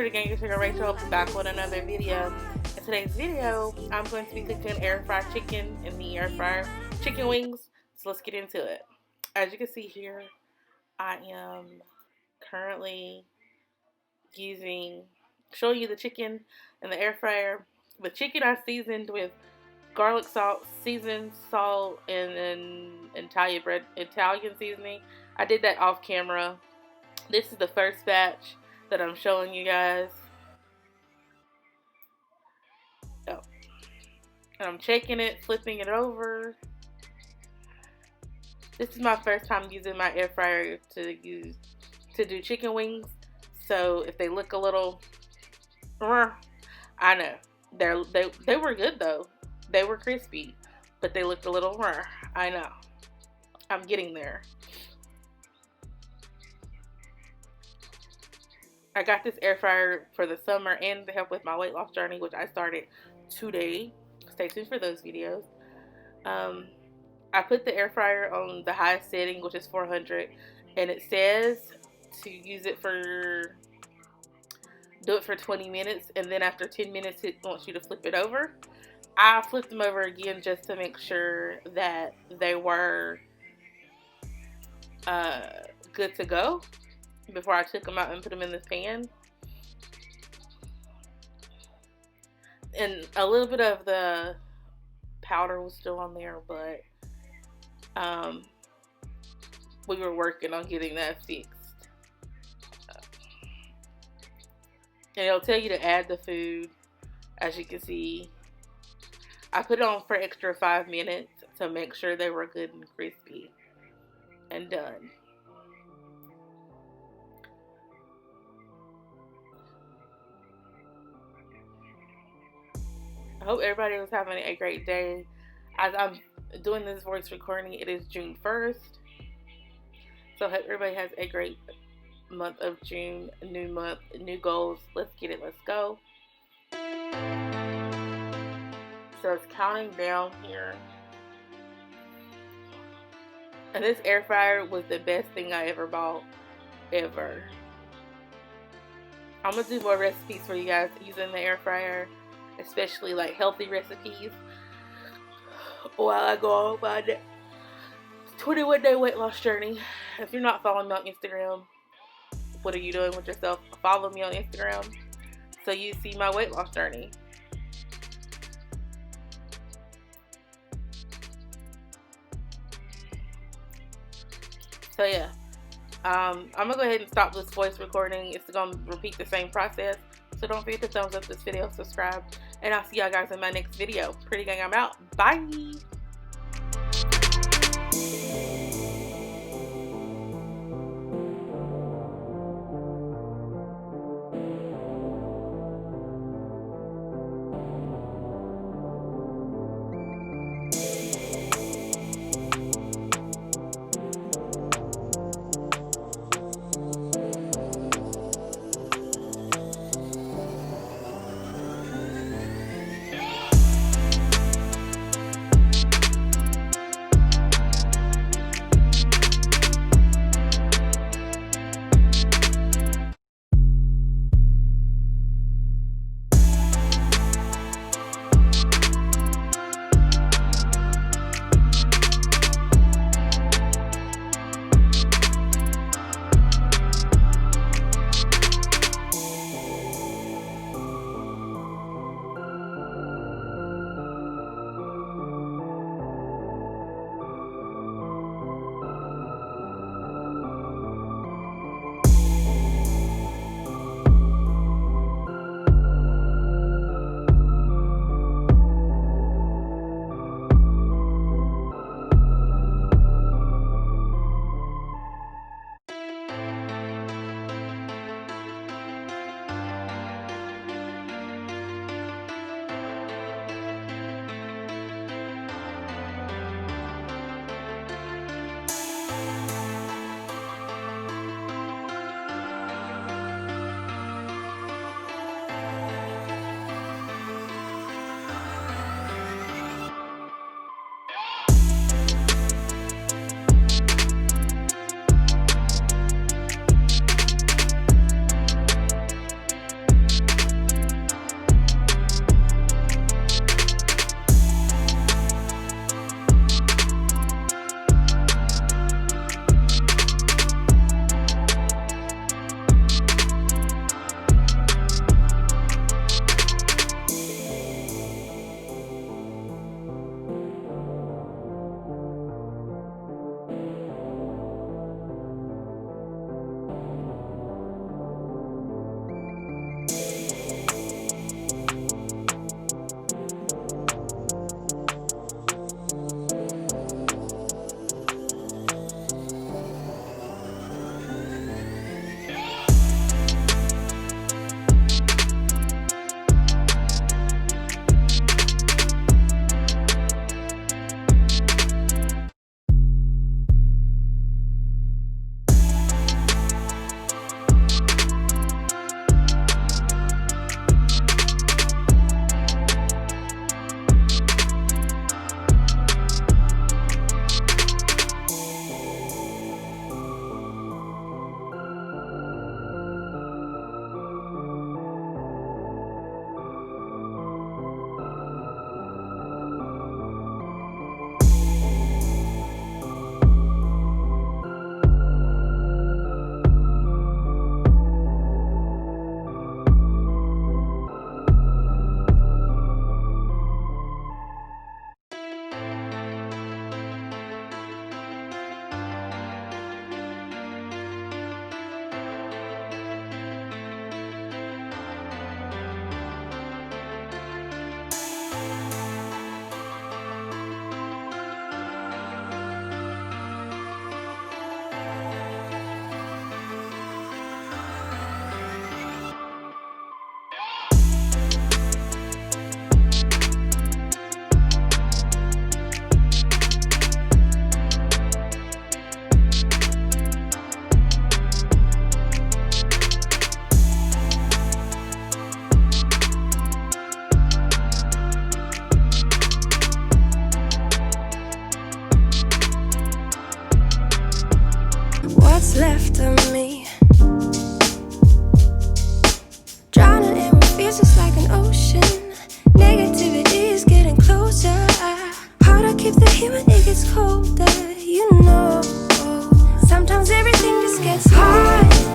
pretty gang, it's your Rachel, back with another video. In today's video, I'm going to be cooking air fried chicken in the air fryer, chicken wings. So let's get into it. As you can see here, I am currently showing you the chicken in the air fryer. The chicken I seasoned with garlic salt, seasoned salt, and then Italian seasoning. I did that off camera. This is the first batch that I'm showing you guys. Oh. And I'm checking it, flipping it over. This is my first time using my air fryer to do chicken wings. So if they look a little, I know they were good though. They were crispy, but they looked a little, I know. I'm getting there. I got this air fryer for the summer and to help with my weight loss journey, which I started today. Stay tuned for those videos. I put the air fryer on the highest setting, which is 400, and it says to do it for 20 minutes, and then after 10 minutes it wants you to flip it over. I flipped them over again just to make sure that they were good to go before I took them out and put them in the pan. And a little bit of the powder was still on there, but we were working on getting that fixed. And it'll tell you to add the food. As you can see, I put it on for extra 5 minutes to make sure they were good and crispy and done. I hope everybody was having a great day. As I'm doing this voice recording, it is June 1st. So I hope everybody has a great month of June. New month, new goals. Let's get it. Let's go. So it's counting down here. And this air fryer was the best thing I ever bought. Ever. I'm going to do more recipes for you guys using the air fryer. Especially like healthy recipes. While I go on my 21-day weight loss journey. If you're not following me on Instagram, what are you doing with yourself? Follow me on Instagram so you see my weight loss journey. So yeah, I'm gonna go ahead and stop this voice recording. It's gonna repeat the same process. So don't forget to thumbs up this video, subscribe, and I'll see y'all guys in my next video. Pretty gang, I'm out. Bye. what's left of me. Drowning in what feels just like an ocean. Negativity is getting closer. Hard to keep the heat when it gets cold.